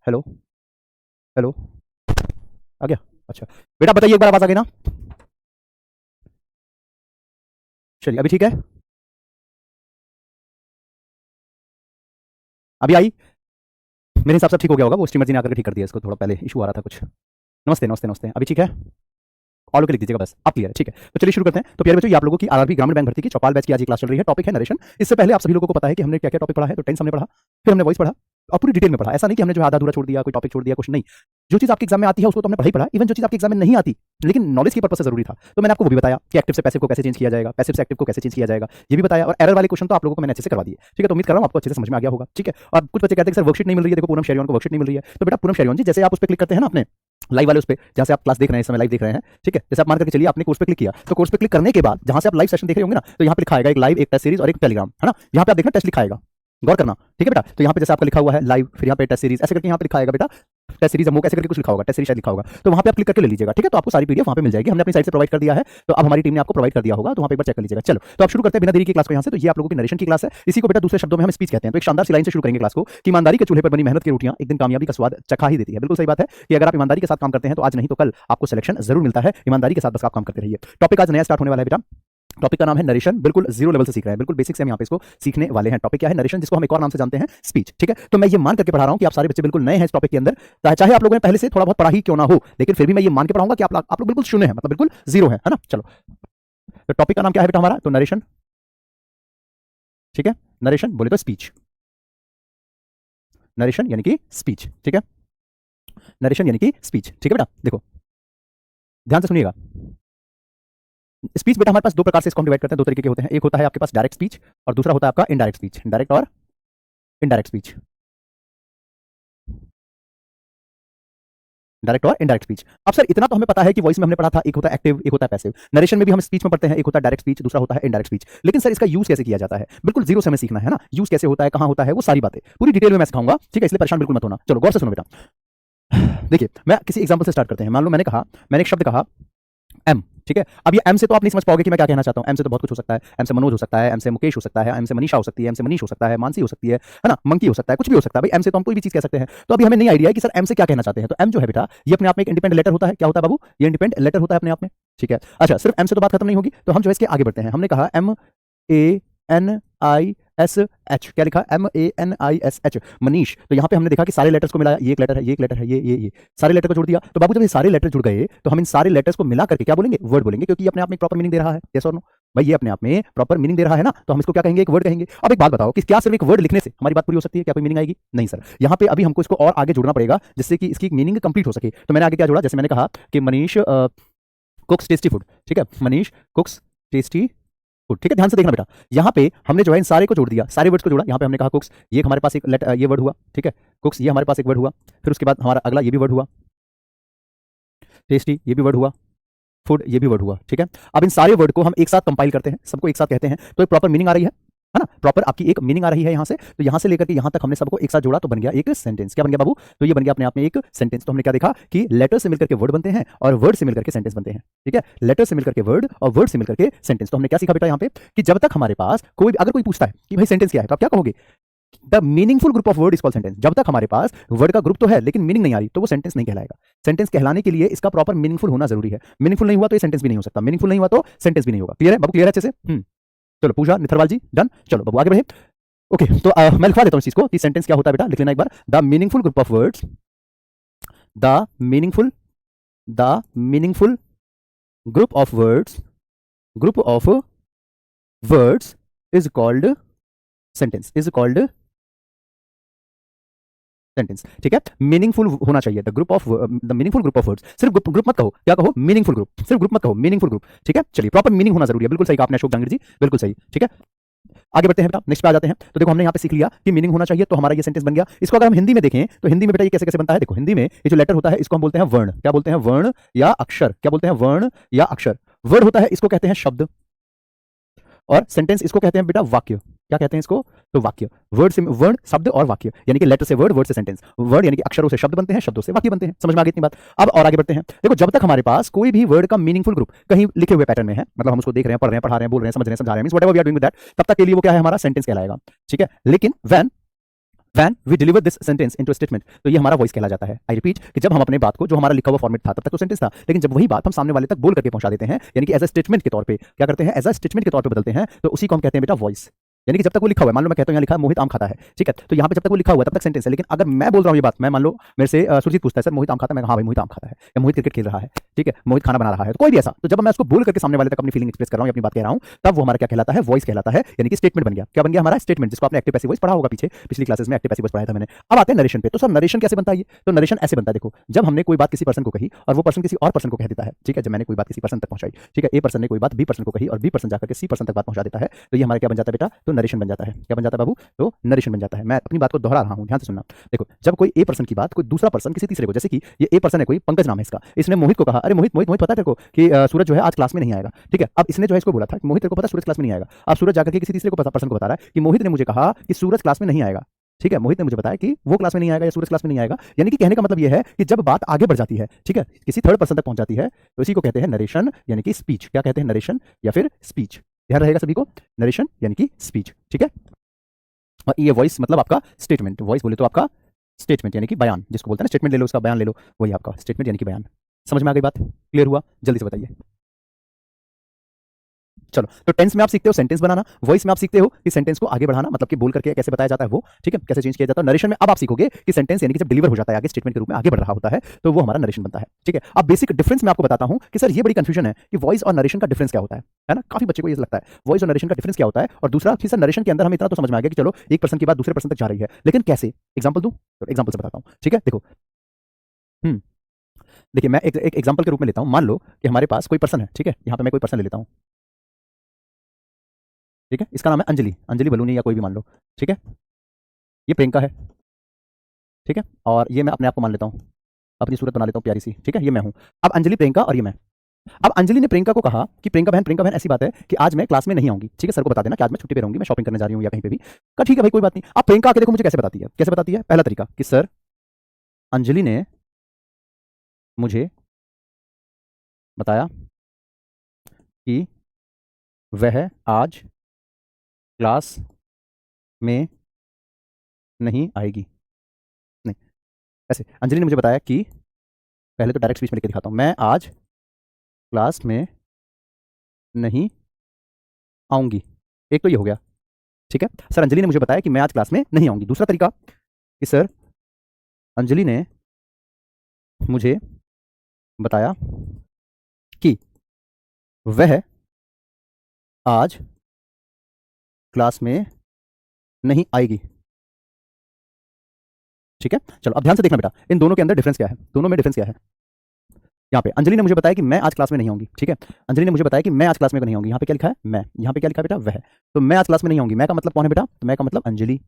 Hello. Hello. आ गया। अच्छा। बेटा बताइए, एक बार आवाज आ गई ना? चलिए, अभी ठीक है? अभी आई? मेरे हिसाब से ठीक हो गया होगा, वो स्टीमर जी ने आकर के ठीक कर दिया इसको, थोड़ा पहले इशू आ रहा था कुछ। नमस्ते नमस्ते नमस्ते, अभी ठीक है? ऑल ओके लिख दीजिएगा बस, आप क्लियर है, ठीक है। तो चलिए शुरू करते हैं। तो प्यारे बच्चों, ये आप लोगों की आरआरबी ग्रामीण बैंक भर्ती की चौपाल बैच की आज की क्लास चल रही है। टॉपिक है नरेशन। इससे पहले आप सभी लोगों को पता है कि हमने क्या क्या टॉपिक पढ़ा है। तो टेंस हमने पढ़ा, फिर हमने वॉइस पढ़ा और पूरी डिटेल में पढ़ा। ऐसा नहीं कि हमने जो आधा अधूरा छोड़ दिया, कोई टॉपिक छोड़ दिया, कुछ नहीं। जो चीज आपके एग्जाम में आती है उसको तो हमने पढ़ा ही पढ़ा। इवन जो चीज आपके एग्जाम में नहीं आती लेकिन नॉलेज की पर्पस से जरूरी था, तो मैंने आपको वो भी बताया कि एक्टिव से पैसिव को कैसे चेंज किया जाएगा, पैसिव से एक्टिव को कैसे चेंज किया जाएगा, ये भी बताया। और एरर वाले क्वेश्चन तो आप लोगों को मैंने अच्छे से करवा दिए, ठीक है। तो उम्मीद कर रहा हूं आपको अच्छे से समझ में आ गया होगा, ठीक है। और कुछ बच्चे कहते हैं कि सर वर्कशीट नहीं मिल रही है, देखो पूनम शेरियन को वर्कशीट नहीं मिल रही है। तो बेटा पूनम शेरियन जी, जैसे आप उस पर क्लिक करते हैं ना अपने लाइव वाले उस पे, जहां से आप क्लास देख रहे हैं, इस समय लाइव देख रहे हैं, ठीक है। जैसे आप मान करके चलिए आपने कोर्स पे क्लिक किया, तो कोर्स पे क्लिक करने के बाद जहां से आप लाइव सेशन देख रहे होंगे ना, तो यहाँ पे लिखा आएगा एक लाइव, एक टेस्ट सीरीज और एक टेलीग्राम, है ना। यहाँ पे आप देखना टेस्ट लिखा आएगा, गौर करना, ठीक है बेटा। तो यहाँ पे जैसे आपका लिखा हुआ है लाइव, फिर यहाँ पे टेस्ट सीरीज, ऐसे करके यहाँ पे लिखा आएगा बेटा टेस्ट सीरीज अमोक, ऐसे करके कुछ लिखा होगा, टेस्ट सीरीज शायद लिखा होगा। तो वहाँ पे आप क्लिक करके ले लीजिएगा, ठीक है। तो आपको सारी पीडीएफ वहाँ पे मिल जाएगी, हमने अपनी साइड से प्रोवाइड कर दिया है। तो अब हमारी टीम ने आपको प्रोवाइड कर दिया होगा, तो वहाँ पे एक बार चेक कर लीजिएगा। चलो, तो आप शुरू करते हैं बिना देरी की क्लास को यहाँ से। तो ये आप लोगों की नरेशन की क्लास है, इसी को बेटा दूसरे शब्दों में हम स्पीच कहते हैं। तो एक शानदार सी लाइन से शुरू करेंगे क्लास को कि ईमानदारी के चूल्हे पर बनी मेहनत की रोटियां एक दिन कामयाबी का स्वाद चखा ही देती है। बिल्कुल सही बात है कि अगर आप ईमानदारी के साथ काम करते हैं तो आज नहीं तो कल आपको सिलेक्शन जरूर मिलता है। ईमानदारी के साथ बस आप काम करते रहिए। टॉपिक आज नया स्टार्ट होने वाला है बेटा। टॉपिक का नाम है नरेशन। बिल्कुल जीरो लेवल से सीख रहे हैं, बिल्कुल बेसिक से हम यहाँ पे इसको सीखने वाले हैं। टॉपिक क्या है? नरेशन, जिसको हम एक और नाम से जानते हैं स्पीच, ठीक है। तो मैं ये मान करके पढ़ा रहा हूँ कि आप सारे बच्चे बिल्कुल नए हैं इस टॉपिक के अंदर, चाहे आप लोगों ने पहले से थोड़ा बहुत पढ़ा ही क्यों ना हो, लेकिन फिर भी मैं ये मान के पढ़ाऊंगा कि आप लोग बिल्कुल शून्य है, मतलब बिल्कुल जीरो है ना। चलो, तो टॉपिक का नाम क्या है बेटा हमारा? तो नरेशन, ठीक है। नरेशन बोले तो स्पीच, नरेशन यानी कि स्पीच, ठीक है। नरेशन यानी कि स्पीच, ठीक है बेटा। देखो ध्यान से सुनिएगा। स्पीच बेटा हमारे पास दो प्रकार से इसको हम डिवाइड करते हैं, दो तरीके के होते हैं। एक होता है आपके पास डायरेक्ट स्पीच और दूसरा होता है आपका इनडायरेक्ट स्पीच। डायरेक्ट और इनडायरेक्ट स्पीच, डायरेक्ट और इनडायरेक्ट स्पीच। अब सर इतना तो हमें पता है कि वॉइस में हमने पढ़ा था, एक होता है एक्टिव, एक होता है पैसिव। नरेशन में भी हम स्पीच में पढ़ते हैं, एक होता है डायरेक्ट स्पीच, दूसरा होता है इनडायरेक्ट स्पीच। लेकिन सर इसका यूज कैसे किया जाता है, बिल्कुल जीरो से हमें सीखना है ना। यूज कैसे होता है, कहां होता है, वो सारी बातें पूरी डिटेल में मैं सिखाऊंगा, ठीक है। इसलिए परेशान बिल्कुल मत होना। चलो गौर से सुनो बेटा। देखिए मैं किसी एग्जांपल से स्टार्ट करते हैं। मान लो मैंने एक शब्द कहा एम, ठीक है। अब ये एम से तो आप नहीं समझ पाओगे कि मैं क्या कहना चाहता हूं। एम से तो बहुत कुछ हो सकता है। एम से मनोज हो सकता है, एम से मुकेश हो सकता है, एम से मनीषा हो सकती है, एम से मनीष हो सकता है, मानसी हो सकती है ना, मंकी हो सकता है, कुछ भी हो सकता है भाई। एम से तो हम कोई भी चीज कह सकते हैं। तो अभी हमें नहीं आइडिया है कि सर एम से क्या कहना चाहते हैं। तो एम जो है बेटा, ये अपने आप में एक इंडिपेंडेंट लेटर होता है। क्या होता है बाबू? ये इंडिपेंडेंट लेटर होता है अपने आप में, ठीक है। अच्छा, सिर्फ एम से तो बात खत्म नहीं होगी, तो हम जो है इसके आगे बढ़ते हैं। हमने कहा MANISH, क्या लिखा? MANISH, मनीष। तो यहाँ पे हमने देखा कि सारे लेटर्स को मिलाया, ये एक लेटर है, ये एक लेटर है, ये सारे लेटर को जोड़ दिया। तो बाबू जब ये सारे लेटर जुड़ गए तो हम इन सारे लेटर्स को मिला करके क्या बोलेंगे? वर्ड बोलेंगे, क्योंकि ये अपने आप में प्रॉपर मीनिंग दे रहा है। यस और नो भाई, ये अपने आप में प्रॉपर मीनिंग दे रहा है ना, तो हम इसको क्या कहेंगे? एक वर्ड कहेंगे। अब एक बात बताओ कि क्या सिर्फ एक वर्ड लिखने से हमारी बात पूरी हो सकती है? क्या कोई मीनिंग आएगी? नहीं सर, यहाँ पे अभी हमको इसको और आगे जोड़ना पड़ेगा जिससे कि इसकी मीनिंग कंप्लीट हो सके। तो मैंने आगे क्या जोड़ा? जैसे मैंने कहा कि मनीष कुक्स टेस्टी फूड, ठीक है। मनीष कुक्स टेस्टी फूड, ठीक है। ध्यान से देखना बेटा, यहाँ पे हमने जो है इन सारे को जोड़ दिया, सारे वर्ड्स को जोड़ा। यहाँ पे हमने कहा कुक्स, ये हमारे पास एक ये वर्ड हुआ, ठीक है। कुक्स ये हमारे पास एक वर्ड हुआ। फिर उसके बाद हमारा अगला ये भी वर्ड हुआ, टेस्टी ये भी वर्ड हुआ, फूड ये भी वर्ड हुआ, ठीक है। अब इन सारे वर्ड को हम एक साथ कंपाइल करते हैं, सबको एक साथ कहते हैं, तो एक प्रॉपर मीनिंग आ रही है ना। प्रॉपर आपकी एक मीनिंग आ रही है यहाँ से। तो यहाँ से लेकर के यहाँ तक हमने सबको एक साथ जोड़ा, तो बन गया एक सेंटेंस। क्या बन गया बाबू? तो ये बन गया अपने आप में एक सेंटेंस। तो हमने क्या देखा कि लेटर से मिलकर के वर्ड बनते हैं और वर्ड से मिलकर के सेंटेंस बनते हैं, ठीक है। लेटर से मिलकर के वर्ड और वर्ड से मिलकर के सेंटेंस। तो हमने क्या सीखा बेटा यहाँ पे कि जब तक हमारे पास अगर कोई पूछता है कि भाई सेंटेंस क्या है, तो आप क्या कहोगे? The meaningful group of word is called sentence. जब तक हमारे पास वर्ड का ग्रुप तो है लेकिन मीनिंग नहीं आ रही, तो वो सेंटेंस नहीं कहलाएगा। सेंटेंस कहलाने के लिए इसका प्रॉपर मीनिंगफुल होना जरूरी है। मीनिंगफुल नहीं हुआ तो ये सेंटेंस भी नहीं हो सकता, मीनिंगफुल नहीं हुआ तो सेंटेंस भी नहीं होगा। क्लियर है बाबू? क्लियर है अच्छे से? चलो पूजा निथरवाल जी, डन। चलो बाबू आगे बढ़े। ओके, तो मैं लिखवा देता हूं इस चीज को कि सेंटेंस क्या होता है बेटा, लिख लेना एक बार। The meaningful group of words, the meaningful group of words is called sentence, sentence, ठीक है। मीनिंगफुल होना चाहिए। The meaningful group of words, सिर्फ ग्रुप मत कहो, क्या कहो? Meaningful group. सिर्फ ग्रुप मत कहो, मीनिंगफुल ग्रुप, ठीक है। चलिए, प्रॉपर मीनिंग होना जरूरी है। बिल्कुल सही कहा आपने अशोक जहांगीर जी, बिल्कुल सही, ठीक है। आगे बढ़ते हैं बेटा, नेक्स्ट पे आ जाते हैं। तो देखो हमने यहाँ पे सीख लिया कि मीनिंग होना चाहिए, तो हमारा ये सेंटेंस बन गया। इसको अगर हम हिंदी में देखें तो हिंदी में बेटा ये कैसे कैसे बनता है? देखो हिंदी में ये जो लेटर होता है इसको हम बोलते हैं वर्ण। क्या बोलते हैं? वर्ण या अक्षर। क्या बोलते हैं? वर्ण या अक्षर। वर्ड होता है इसको कहते हैं शब्द, और सेंटेंस इसको कहते हैं बेटा वाक्य। क्या कहते हैं इसको? तो वाक्य। वर्ड से वर्ण, शब्द और वाक्य, यानी कि लेटर से वर्ड, वर्ड से सेंटेंस। वर्ड यानी कि अक्षरों से शब्द बनते हैं, शब्दों से वाक्य बनते हैं। समझ में आ गई इतनी बात? अब और आगे बढ़ते हैं। देखो जब तक हमारे पास कोई भी वर्ड का मीनिंगफुल ग्रुप कहीं लिखे हुए पैटर्न में है, मतलब हम उसको देख रहे हैं, पढ़ रहे हैं, पढ़ा रहे हैं, बोल रहे हैं, समझ रहे हैं, समझा रहे हैं, means whatever we are doing with that, तब तक के लिए वो क्या है? हमारा सेंटेंस कहलाएगा, ठीक है। लेकिन when when we deliver this sentence into statement, तो ये हमारा वॉइस कहला जाता है। आई रिपीट कि जब हम अपने बात को, जो हमारा लिखा हुआ फॉर्मेट था तब तक तो सेंटेंस था, लेकिन जब वही बात हम सामने वाले तक बोल करके पहुंचा देते हैं, यानी कि एज अ स्टेटमेंट के तौर पे क्या करते हैं, एज अ स्टेटमेंट के तौर पे बदलते हैं, तो उसी को हम कहते हैं बेटा वॉइस। यानी कि जब तक वो लिखा हुआ है, मान लो मैं कहता हूं यहाँ लिखा है मोहित आम खाता है, ठीक है, तो यहाँ पे जब तक वो लिखा हुआ है तब तक सेंटेंस है, लेकिन अगर मैं बोल रहा हूँ ये बात, मैं मान लो मेरे से सुरजीत पूछता है सर मोहित आम खाता है, मैं हाँ भाई मोहित आम खाता है, या मोहित क्रिकेट खेल रहा है, ठीक है, मोहित खाना बना रहा है, तो कोई भी ऐसा, तो जब मैं उसको बोल करके सामने वाले तक अपनी फीलिंग एक्सप्रेस कर रहा हूँ, अपनी बात कह रहा हूँ, तब वो हमारा क्या कहलाता है, वॉइस कहलाता है, यानी कि स्टेटमेंट बन गया। क्या बन गया हमारा स्टेटमेंट, जिसको आपने एक्टिव पैसिव वॉइस पढ़ा होगा पीछे पिछली क्लासेस में, एक्टिव पैसिव वॉइस पढ़ाया था मैंने। अब आते हैं नरेशन पे। तो सर नरेशन कैसे बनता है ये, तो नरेशन ऐसे बनता है, देखो जब हमने कोई बात किसी पर्सन को कही और वो पर्सन किसी और पर्सन को कह देता है, ठीक है, जब मैंने कोई बात किसी पर्सन तक पहुंचाई, ठीक है, ए पर्सन ने कोई बात बी पर्सन को कही और बी पर्सन जाकर के सी पर्सन तक बात पहुंचा देता है, तो ये हमारा क्या बन जाता है बेटा, तो नरेशन बन जाता है। क्या बन जाता है बाबू, तो नरेशन बन जाता है। मैं अपनी बात को दोहरा रहा हूं, ध्यान से सुनना। देखो जब कोई ए पर्सन की बात कोई दूसरा पर्सन किसी तीसरे को, जैसे कि ये ए पर्सन है कोई, पंकज नाम है इसका, इसने मोहित को कहा अरे मोहित मोहित मोहित पता है तेरे को कि सूरज जो है आज क्लास में नहीं आएगा, ठीक है। अब इसने जो है इसको बोला था कि मोहित तेरे को पता है सूरज क्लास में नहीं आएगा। अब सूरज जाकर के किसी तीसरे को पर्सन को बता रहा है कि मोहित ने मुझे कहा कि सूरज क्लास में नहीं आएगा, ठीक है, मोहित ने मुझे बताया कि वो क्लास में नहीं आएगा या सूरज क्लास में नहीं आएगा। यानी कि कहने का मतलब ये है कि जब बात आगे बढ़ जाती है, ठीक है, किसी थर्ड पर्सन तक पहुंच जाती है, तो इसी को कहते हैं नरेशन, यानी कि स्पीच। क्या कहते हैं, नरेशन या फिर स्पीच। ध्यान रहेगा सभी को, नरेशन यानी कि स्पीच, ठीक है। और ये वॉइस मतलब आपका स्टेटमेंट, वॉइस बोले तो आपका स्टेटमेंट यानी कि बयान, जिसको बोलते हैं ना स्टेटमेंट ले लो, उसका बयान ले लो, वही आपका स्टेटमेंट यानी कि बयान। समझ में आ गई बात, क्लियर हुआ, जल्दी से बताइए। चलो, तो टेंस में आप सीखते हो सेंटेंस बनाना, वॉइस में आप सीखते हो कि सेंटेंस को आगे बढ़ाना, मतलब कि बोल करके कैसे बताया जाता है वो, ठीक है, कैसे चेंज किया जाता है। नरेशन में अब आप सीखोगे कि सेंटेंस यानी कि जब डिलीवर हो जाता है आगे, स्टेटमेंट के रूप में आगे बढ़ रहा होता है, तो वो हमारा नरेशन बनता है, ठीक है। अब बेसिक डिफरेंस मैं आपको बताता हूं कि सर ये बड़ी कंफ्यूजन है कि वॉइस और नरेशन का डिफरेंस क्या होता है ना, काफी बच्चे को ये लगता है वॉइस और नरेशन का डिफरेंस क्या होता है। और दूसरा कि सर नरेशन के अंदर हमें इतना तो समझ में आ गया कि चलो एक पर्सन की बात दूसरे पर्सन तक जा रही है, लेकिन कैसे, एग्जाम्पल दूं, तो एग्जाम्पल से बताता हूं, ठीक है। देखो देखिए मैं एक एग्जाम्पल के रूप में लेता हूं, मान लो कि हमारे पास कोई पर्सन है, ठीक है, यहां पे मैं कोई पर्सन ले लेता हूं, ठीक है, इसका नाम है अंजलि, अंजलि बलूनी या कोई भी मान लो, ठीक है। ये प्रियंका है, ठीक है, और ये मैं अपने आप को मान लेता हूं, अपनी सूरत बना लेता हूं प्यारी सी, ठीक है, ये मैं हूं। अब अंजलि प्रियंका और ये मैं। अब अंजलि ने प्रियंका को कहा कि प्रियंका बहन ऐसी बात है कि आज मैं क्लास में नहीं आऊंगी, ठीक है, सर को बता देना कि आज मैं छुट्टी पे रहूंगी, मैं शॉपिंग करने जा रही हूं या कहीं पे भी। कहा ठीक है भाई कोई बात नहीं। अब प्रियंका आके देखो मुझे कैसे बताती है, कैसे बताती है, पहला तरीका कि सर अंजलि ने मुझे बताया कि वह आज क्लास में नहीं आएगी। नहीं, ऐसे अंजलि ने मुझे बताया कि, पहले तो डायरेक्ट स्पीच में लिख के दिखाता हूं, मैं आज क्लास में नहीं आऊंगी। एक तो ये हो गया, ठीक है, सर अंजलि ने मुझे बताया कि मैं आज क्लास में नहीं आऊंगी। दूसरा तरीका कि सर अंजलि ने मुझे बताया कि वह आज क्लास में नहीं आएगी, ठीक है। चलो अब ध्यान से देखना बेटा, इन दोनों के अंदर डिफरेंस क्या है, दोनों में डिफरेंस क्या है। यहाँ पे अंजलि ने मुझे बताया कि मैं आज क्लास में नहीं आऊंगी, ठीक है, अंजलि ने मुझे बताया कि मैं आज क्लास में नहीं आऊंगी। यहाँ पे क्या लिखा है, मैं, यहाँ पे क्या लिखा है बेटा, वह। तो मैं आज क्लास में नहीं आऊंगी, मैं का मतलब कौन है बेटा, तो मैं का मतलब अंजलि,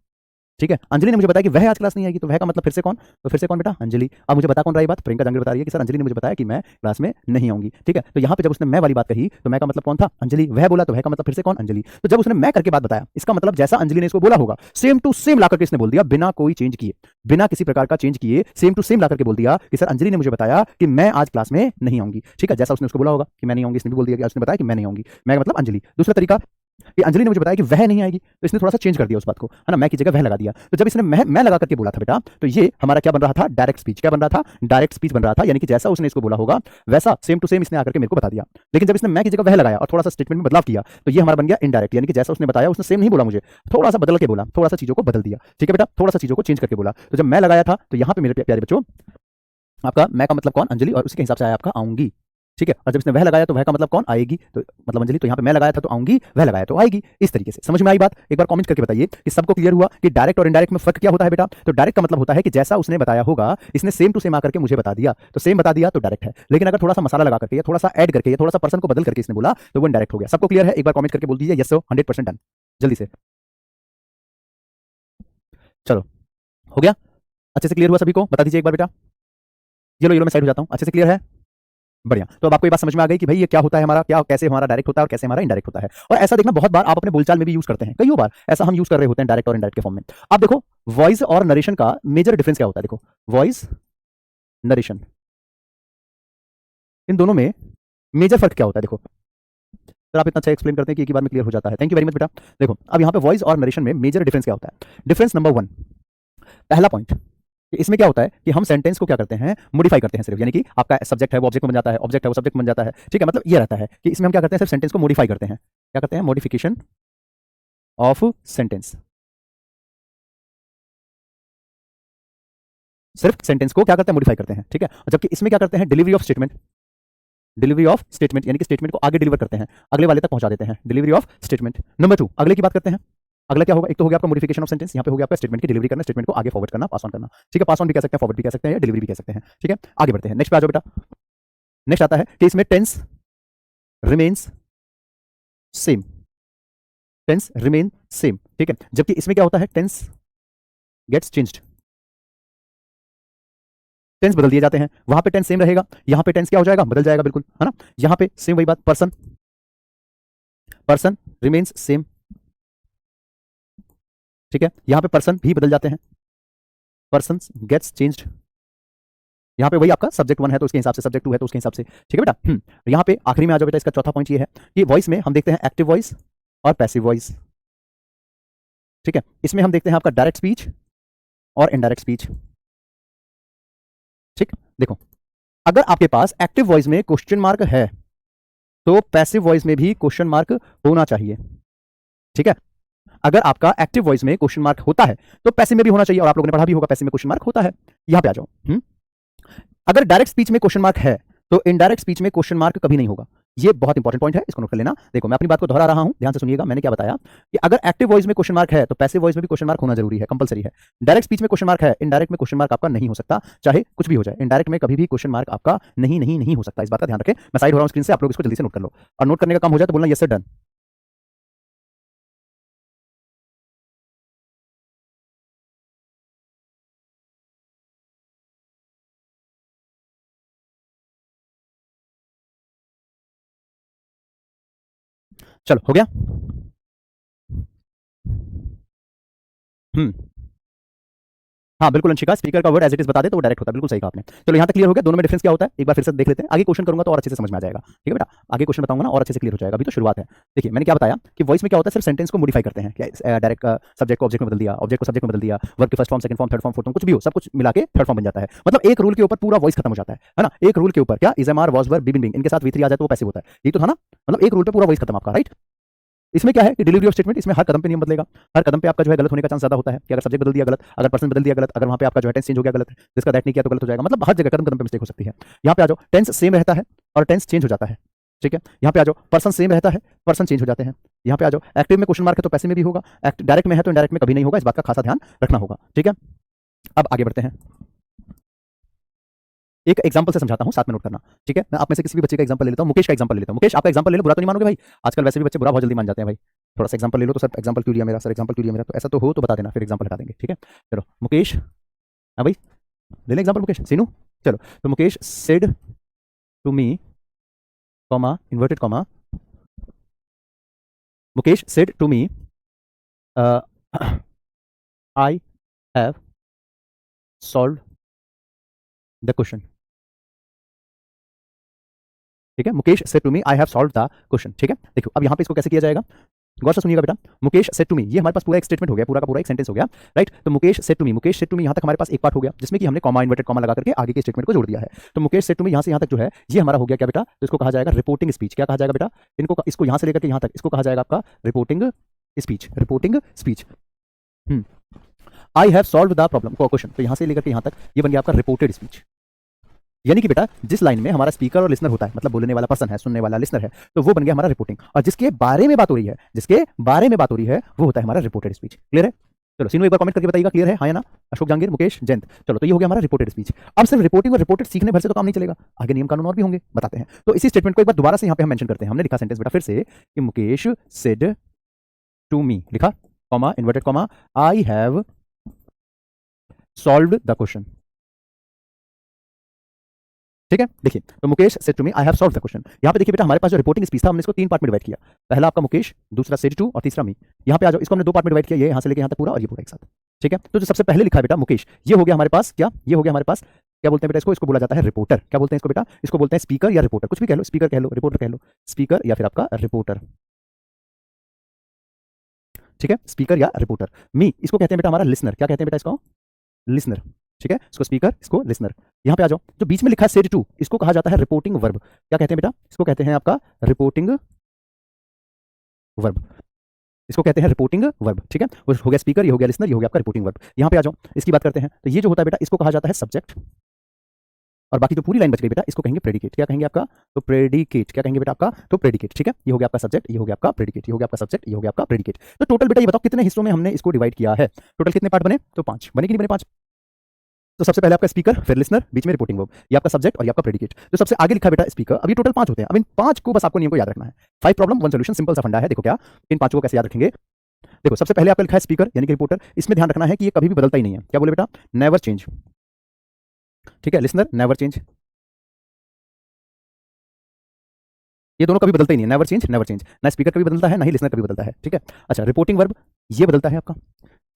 ठीक है। अंजलि ने मुझे बताया कि वह आज क्लास नहीं आएगी, तो वह का मतलब फिर से कौन, तो फिर से कौन बेटा, अंजलि। अब मुझे बता कौन रहा है बात, प्रियंका जंगल बता रही है कि सर अंजलि ने मुझे बताया कि मैं क्लास में नहीं आऊंगी, ठीक है। तो यहाँ पे जब उसने मैं वाली बात कही तो मैं का मतलब कौन था, अंजलि। वह बोला तो वह का मतलब फिर से कौन, अंजलि। तो जब उसने मैं करके बात बताया, इसका मतलब जैसा अंजलि ने इसको बोला होगा सेम टू सेम ला करके इसने बोल दिया, बिना कोई चेंज किए, बिना किसी प्रकार का चेंज किए, सेम टू सेम ला करके बोल दिया कि सर अंजलि ने मुझे बताया कि मैं आज क्लास में नहीं आऊंगी, ठीक है। जैसा उसने उसको बोला होगा कि मैं नहीं आऊंगी, इसने भी बोल दिया कि उसने बताया कि मैं नहीं आऊंगी, मैं मतलब अंजलि। दूसरा तरीका कि अंजलि ने मुझे बताया कि वह नहीं आएगी, तो इसने थोड़ा सा चेंज कर दिया उस बात को, है ना, मैं की जगह वह लगा दिया। तो जब इसने मैं लगा करके बोला था बेटा, तो ये हमारा क्या बन रहा था, डायरेक्ट स्पीच। क्या बन रहा था, डायरेक्ट स्पीच बन रहा था, यानी कि जैसा उसने इसको बोला होगा वैसा सेम टू सेम इसने आकर के मेरे को बता दिया। लेकिन जब इसने मैं की जगह वह लगाया और थोड़ा सा स्टेटमेंट में बदलाव किया, तो ये हमारा बन गया इनडायरेक्ट, यानी कि जैसा उसने बताया उसने सेम नहीं बोला मुझे, थोड़ा सा बदल के बोला, थोड़ा सा चीजों को बदल दिया, ठीक है बेटा, थोड़ा सा चीजों को चेंज करके बोला। तो जब मैं लगाया था तो यहाँ पे मेरे प्यारे बच्चों आपका मैं का मतलब कौन, अंजलि, और उसी के हिसाब से आया आपका आऊंगी, ठीक है। और जब इसने वह लगाया तो वह का मतलब कौन, आएगी, तो मतलब अंजलि। तो यहाँ पे मैं लगाया था तो आऊंगी, वह लगाया तो आएगी। इस तरीके से समझ में आई बात, एक बार कमेंट करके बताइए कि सबको क्लियर हुआ कि डायरेक्ट और इनडायरेक्ट में फर्क क्या होता है बेटा। तो डायरेक्ट का मतलब होता है कि जैसा उसने बताया होगा इसने सेम टू सेम आकर के मुझे बता दिया, तो सेम बता दिया तो डायरेक्ट है। लेकिन अगर थोड़ा सा मसाला लगा करके, थोड़ा सा ऐड करके, थोड़ा सा पर्सन को बदल करके इसने बोला तो वो इनडायरेक्ट हो गया। सबको क्लियर है, एक बार कमेंट करके बोल दीजिए यस सो, 100% डन, जल्दी से। चलो हो गया, अच्छे से क्लियर हुआ सभी को, बता दीजिए एक बार बेटा। ये लो मैं साइड हो जाता हूँ, अच्छे से क्लियर है, बढ़िया। तो अब आपको ये बात समझ में आ गई कि भाई ये क्या होता है हमारा, क्या कैसे हमारा डायरेक्ट होता है और कैसे हमारा इनडायरेक्ट होता है। और ऐसा देखना बहुत बार आप अपने बोलचाल में भी यूज करते हैं, कई बार ऐसा हम यूज कर रहे होते हैं डायरेक्ट और इनडायरेक्ट के फॉर्म में। अब देखो वॉइस और नरेशन का मेजर डिफरेंस क्या होता है, देखो वॉइस नरेशन, इन दोनों में मेजर फर्क क्या होता है। देखो सर आप इतना अच्छा एक्सप्लेन करते हैं कि एक ही बार में क्लियर हो जाता है, थैंक यू वेरी मच बेटा। देखो अब यहाँ पे वॉइस और नरेशन में मेजर डिफरेंस क्या होता है। डिफरेंस नंबर 1, पहला पॉइंट कि इसमें क्या होता है कि हम सेंटेंस को क्या करते हैं, मॉडिफाई करते हैं सिर्फ, यानी कि आपका सब्जेक्ट है वो ऑब्जेक्ट में बन जाता है, ऑब्जेक्ट है वो सब्जेक्ट में बन जाता है, ठीक है। मतलब ये रहता है कि इसमें हम क्या करते हैं, सिर्फ सेंटेंस को मॉडिफाई करते हैं। क्या करते हैं, मॉडिफिकेशन ऑफ सेंटेंस। सिर्फ सेंटेंस को क्या करते हैं, मॉडिफाई करते हैं, ठीक है। जबकि इसमें क्या करते हैं, delivery of statement, delivery of statement, यानी कि स्टेटमेंट को आगे डिलीवर करते हैं, अगले वाले तक पहुंचा देते हैं, डिलीवरी ऑफ स्टेटमेंट। नंबर 2, अगले की बात करते हैं। अगला क्या होगा, एक तो हो गया आपका मॉडिफिकेशन ऑफ सेंटेंस, यहाँ पे हो गया आपका स्टेटमेंट की डिलीवरी करना, स्टेटमेंट को आगे फॉरवर्ड करना, पास ऑन करना, ठीक है। पास ऑन भी कह सकते हैं, फॉरवर्ड भी कह सकते हैं, या डिलीवरी भी कह सकते हैं, ठीक है। आगे बढ़ते हैं, नेक्स्ट पे आ जाओ बेटा। नेक्स्ट आता है कि इसमें tense remains same, tense remain same, ठीक है। जबकि इसमें क्या होता है, टेंस गेट्स चेंज्ड, टेंस बदल दिए जाते हैं। वहां पे टेंस सेम रहेगा, यहां पे टेंस क्या हो जाएगा, बदल जाएगा, बिल्कुल, है ना। यहां पे सेम वही बात, पर्सन, पर्सन रिमेन्स सेम, ठीक है। यहां पे पर्सन भी बदल जाते हैं, पर्सन गेट्स चेंज्ड। यहां पे वही आपका सब्जेक्ट 1 है तो उसके हिसाब से, सब्जेक्ट 2 है तो उसके हिसाब से, ठीक है बेटा। यहां पे आखिरी में आ जाओ बेटा, इसका चौथा पॉइंट ये है कि वॉइस में हम देखते हैं एक्टिव वॉइस और पैसिव वॉइस, ठीक है। इसमें हम देखते हैं आपका डायरेक्ट स्पीच और इनडायरेक्ट स्पीच, ठीक। देखो, अगर आपके पास एक्टिव वॉइस में क्वेश्चन मार्क है तो पैसिव वॉइस में भी क्वेश्चन मार्क होना चाहिए, ठीक है। अगर आपका एक्टिव वॉइस में क्वेश्चन मार्क होता है तो पैसिव में भी होना चाहिए, और आप लोगों ने पढ़ा भी होगा पैसिव में क्वेश्चन मार्क होता है। यहां पे आ जाओ। अगर डायरेक्ट स्पीच में क्वेश्चन मार्क है तो इनडायरेक्ट स्पीच में क्वेश्चन मार्क कभी नहीं होगा। ये बहुत इंपॉर्टेंट पॉइंट है, इसको नोट कर लेना। देखो, मैं अपनी बात को दोहरा रहा हूं, ध्यान से सुनिएगा। मैंने क्या बताया कि अगर एक्टिव वॉइस में क्वेश्चन मार्क है तो पैसिव वॉइस में भी क्वेश्चन मार्क होना जरूरी है, कंपलसरी है। डायरेक्ट स्पीच में क्वेश्चन मार्क है, इनडायरेक्ट में क्वेश्चन मार्क आपका नहीं हो सकता, चाहे कुछ भी हो जाए। इनडायरेक्ट में कभी भी क्वेश्चन मार्क आपका नहीं हो सकता, इस बात का ध्यान रखें। मैं साइड हो रहा हूं स्क्रीन से, आप लोग इसको जल्दी से नोट कर लो, और नोट करने का काम हो जाए तो बोलना यस सर, डन। चलो, हो गया। हम्म हाँ बिल्कुल अंशिका, स्पीकर का वर्ड एज इट इज बता दे तो वो डायरेक्ट होता है, बिल्कुल सही कहा आपने। चलो यहाँ तक क्लियर हो गया, दोनों में डिफरेंस क्या होता है एक बार फिर से देख लेते हैं। आगे क्वेश्चन करूंगा तो और अच्छे से समझ में आ जाएगा, ठीक है बेटा। आगे क्वेश्चन बताऊंगा ना और अच्छे से क्लियर हो जाएगा, अभी तो शुरुआत है। देखिए, मैंने क्या बताया कि वॉइस में क्या होता है, सिर्फ सेंटेंस को मॉडिफाई करते हैं, क्या डायरेक्ट सब्जेक्ट को ऑब्जेक्ट में बदल दिया, ऑब्जेक्ट को सब्जेक्ट में बदल दिया, वर्ब की first form, second form, third form, fourth form, कुछ भी हो, सब कुछ मिला के थर्ड फॉर्म बन जाता है। मतलब एक रूल के ऊपर पूरा वॉइस खत्म हो जाता है ना। एक रूल के ऊपर क्या, is am are was verb be been, इनके साथ V3 आ जाए तो वो पैसिव होता है, ये तो था ना। मतलब एक रूल पे पूरा वॉइस खत्म आपका, राइट। इसमें क्या है कि डिलीवरी ऑफ स्टेटमेंट, इसमें हर कदम पे नियम बदलेगा, हर कदम पे आपका जो है गलत होने का चांस ज्यादा होता है कि अगर सब्जेक्ट बदल दिया गलत, अगर पर्सन बदल दिया गलत, अगर वहां पे आपका जो है टेंस चेंज हो गया गलत, जिसका दैट नहीं किया तो गलत हो जाएगा। मतलब हर जगह कदम कदम पे मिस्टेक हो सकती है। यहाँ पे आ जाओ, टेंस सेम रहता है और टेंस चेंज हो जाता है, ठीक है। यहाँ पे आ जाओ, पर्सन सेम रहता है, पर्सन चेंज हो जाते हैं। यहाँ पे आ जाओ, एक्टिव में क्वेश्चन मार्क है तो पैसिव में भी होगा, डायरेक्ट में है तो इनडायरेक्ट में कभी नहीं होगा, इस बात का खासा ध्यान रखना होगा, ठीक है। अब आगे बढ़ते हैं, एक एग्जांपल से समझाता हूं, साथ में नोट करना, ठीक है। मैं आप में से किसी भी बच्चे का एग्जांपल ले लेता हूं, मुकेश का एग्जांपल ले लेता हूं। मुकेश, आपका एग्जांपल ले लो, बुरा तो नहीं मानोगे भाई, आजकल वैसे भी बच्चे बुरा बहुत जल्दी मान जाते हैं भाई। थोड़ा सा एग्जांपल ले लो तो सर एग्जांपल क्यों लिया मेरा, सर एग्जांपल क्यों लिया मेरा, तो ऐसा तो हो तो बता देना, फिर एग्जांपल हटा देंगे, ठीक है। चलो मुकेश, हाँ भाई ले लें एग्जांपल, मुकेश सीनू। चलो, तो Mukesh said to me, comma inverted comma, Mukesh said to me I have solve the question, ठीक है। Mukesh said to me I have solve the question, ठीक है। देखो अब यहाँ पे इसको कैसे किया जाएगा, गौर से सुनिएगा बेटा। मुकेश सेड टू मी, ये हमारे पास पूरा एक स्टेटमेंट हो गया, पूरा का पूरा एक सेंटेंस हो गया, राइट। तो Mukesh said to me, Mukesh said to me, यहाँ तक हमारे पास एक पार्ट हो गया जिसमें कि हमने कॉमा इन्वर्टेड कॉमा लगा करके आगे के स्टेटमेंट को जोड़ दिया है। तो मुकेश सेड टू मी यहाँ से यहाँ तक जो है ये हमारा हो गया क्या बेटा, तो इसको कहा जाएगा रिपोर्टिंग स्पीच। क्या कहा जाएगा बेटा, इनको इसको यहाँ से लेकर के यहाँ तक इसको कहा जाएगा आपका reporting speech, reporting speech. I have solve the problem को क्वेश्चन, तो यहाँ से लेकर के यहाँ तक ये बन गया आपका रिपोर्टेड स्पीच। यानी कि बेटा जिस लाइन में हमारा स्पीकर और लिसनर होता है, मतलब बोलने वाला पर्सन है, सुनने वाला लिसनर है, तो वो बन गया हमारा रिपोर्टिंग। और जिसके बारे में बात हो रही है, जिसके बारे में बात हो रही है वो होता है हमारा रिपोर्टेड स्पीच। क्लियर है। चलो सीनू एक बार कमेंट करके बताइएगा क्लियर है, हाँ या ना। अशोक जहांगीर, मुकेश, जयंत, चलो तो ये हो गया हमारा रिपोर्टेड स्पीच। अब सिर्फ रिपोर्टिंग और रिपोर्टेड सीखने भर से तो काम नहीं चलेगा, आगे नियम कानून और भी होंगे, बताते हैं। तो इसी स्टेटमेंट को एक बार दोबारा से यहाँ पे हम मेंशन करते हैं। हमने लिखा सेंटेंस बेटा फिर से कि मुकेश सेड टू मी, लिखा comma inverted comma, I have solved the question, ठीक है। देखिए, तो Mukesh said to me I have solved the question. यहाँ पे देखिए बेटा हमारे पास जो रिपोर्टिंग स्पीच था हमने इसको 3 पार्ट में डिवाइड किया। पहला आपका मुकेश, दूसरा सेड टू और तीसरा मी। यहाँ पे आ जाओ, इसको हमने 2 पार्ट में डिवाइड किया, ये यहाँ से लेके यहाँ तक पूरा और ये पूरा एक साथ, ठीक है। तो जो सबसे पहले लिखा है बेटा मुकेश, ये हो गया हमारे पास क्या, ये हो गया हमारे पास क्या बोलते हैं बेटा इसको, इसको बोला जाता है रिपोर्टर। क्या बोलते हैं इसको बेटा, इसको बोलते हैं स्पीकर या रिपोर्टर, कुछ भी कह लो, स्पीकर कह लो, रिपोर्टर कह लो, स्पीकर या फिर आपका रिपोर्टर, ठीक है। स्पीकर या रिपोर्टर। मी इसको कहते हैं बेटा हमारा लिसनर। क्या कहते हैं बेटा इसको, लिसनर, ठीक है, इसको स्पीकर, इसको लिसनर। यहाँ पे आ जाओ, जो बीच में लिखा है सेड टू, इसको कहा जाता है रिपोर्टिंग वर्ब। क्या कहते हैं बेटा? इसको कहते हैं आपका रिपोर्टिंग वर्ब। इसको कहते हैं रिपोर्टिंग वर्ब, ठीक है। वो हो गया स्पीकर, ये हो गया लिसनर, ये हो गया आपका रिपोर्टिंग वर्ब। यहाँ पे आ जाओ, इसकी बात करते हैं। तो ये जो होता है बेटा, इसको कहा जाता है सब्जेक्ट, और बाकी जो पूरी लाइन बच गई बेटा, इसको कहेंगे प्रेडिकेट। क्या कहेंगे आपका? तो प्रेडिकेट। क्या कहेंगे बेटा आपका? तो प्रेडिकेट, ठीक है। ये हो गया आपका सब्जेक्ट, ये हो गया आपका प्रेडिकेट, ये हो गया आपका सब्जेक्ट, ये हो गया आपका प्रेडिकेट। तो टोटल बेटा ये बताओ कितने हिस्सों में हमने इसको डिवाइड किया है? टोटल कितने पार्ट बने? तो 5 बने कि नहीं बने? 5। तो सबसे पहले आपका स्पीकर, फिर लिसनर, बीच में रिपोर्टिंग वर्ब, ये आपका सब्जेक्ट और ये आपका प्रेडिकेट। जो सबसे आगे लिखा बेटा स्पीकर। अब ये टोटल 5 होते हैं। अब इन 5 को बस आपको नियम को याद रखना है। 5 प्रॉब्लम 1 सॉल्यूशन, सिंपल सा फंडा है। देखो क्या, इन 5 को कैसे याद रखेंगे? देखो सबसे पहले आपका लिखा है स्पीकर यानी कि रिपोर्टर। इसमें ध्यान रखना है कि ये कभी भी बदलता ही नहीं है। क्या बोले बेटा? नेवर चेंज, ठीक है। लिसनर नेवर चेंज, ये दोनों कभी बदलते ही नहीं है। Never change, never change. ना स्पीकर कभी बदलता है, ना ही लिसनर कभी बदलता है, ठीक है। अच्छा, रिपोर्टिंग वर्ब, ये बदलता है आपका,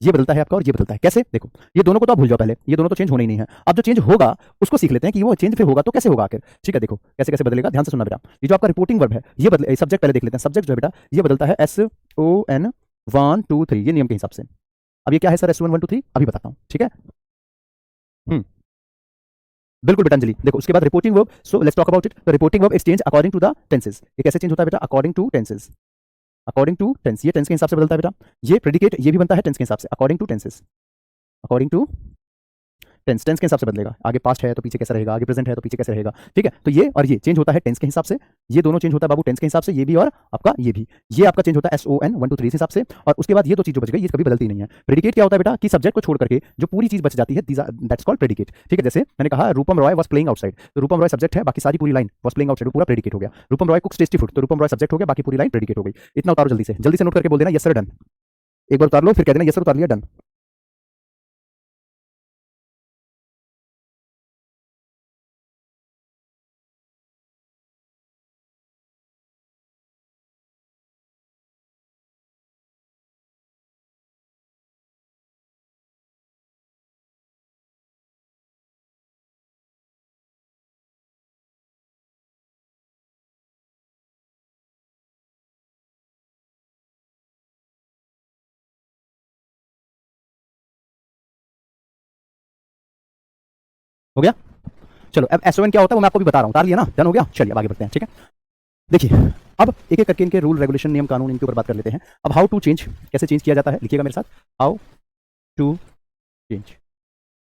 ये बदलता है आपका, और ये बदलता है। कैसे? देखो, ये दोनों को तो आप भूल जाओ पहले, ये दोनों तो चेंज होने ही नहीं है। अब जो चेंज होगा उसको सीख लेते हैं कि वो चेंज फिर होगा तो कैसे होगा आखिर, ठीक है। देखो कैसे कैसे बदलेगा, ध्यान से सुनना बेटा। ये जो आपका रिपोर्टिंग वर्ब है, ये बदले, सब्जेक्ट पहले देख लेते हैं। सब्जेक्ट जो है बेटा, ये बदलता है SON 1 2 3, ये नियम के हिसाब से। अब ये क्या है सर SON 1 2 3? अभी बताता हूँ, ठीक है। बिल्कुल बेटा अंजलि। देखो उसके बाद reporting verb, so let's talk about it. तो reporting verb is change according to the tenses. ये कैसे चेंज होता है बेटा? According to tenses, according to tense. ये टेंस के हिसाब से बदलता है बेटा। ये प्रेडिकेट, ये भी बनता है टेंस के हिसाब से, according to tenses, according to tense. Tense के हिसाब से बदलेगा। आगे पास्ट है तो पीछे कैसा रहेगा, आगे प्रेजेंट है तो पीछे कैसे रहेगा, ठीक है। तो ये और ये चेंज होता है टेंस के हिसाब से। ये दोनों चेंज होता है बाबू टेंस के हिसाब से, ये भी और आपका ये भी। ये आपका चेंज होता है SON 1 2 3 के हिसाब से। और उसके बाद ये दो चीज जो बच गई, ये कभी बदलती नहीं है। प्रेडिकेट क्या होता है बेटा? कि सब्जेक्ट को छोड़ करके जो पूरी चीज बच जाती है, दैट्स कॉल्ड प्रेडिकेट, ठीक है। जैसे मैंने कहा रूपम रॉय वाज प्लेइंग आउटसाइड, तो रूपम रॉय सब्जेक्ट है, बाकी सारी पूरी लाइन वाज प्लेइंग आउटसाइड, पूरा प्रेडिकेट हो गया। रूपम रॉय कुक्स टेस्टी फूड, तो रूपम रॉय सब्जेक्ट हो गया, बाकी पूरी लाइन प्रेडिकेट हो गई। इतना उतारो जल्दी से, जल्दी से नोट करके बोल देना यस सर डन। एक बार उतार लो, फिर कह देना यस सर उतार लिया, डन। हो गया? चलो अब SON क्या होता है वो मैं आपको भी बता रहा हूँ। उतार लिया ना? डन हो गया? चलिए अब आगे बढ़ते हैं, ठीक है। देखिए, अब एक एक करके इनके रूल रेगुलेशन नियम कानून इनके ऊपर बात कर लेते हैं। अब हाउ टू चेंज, कैसे चेंज किया जाता है, लिखिएगा मेरे साथ। हाउ टू चेंज,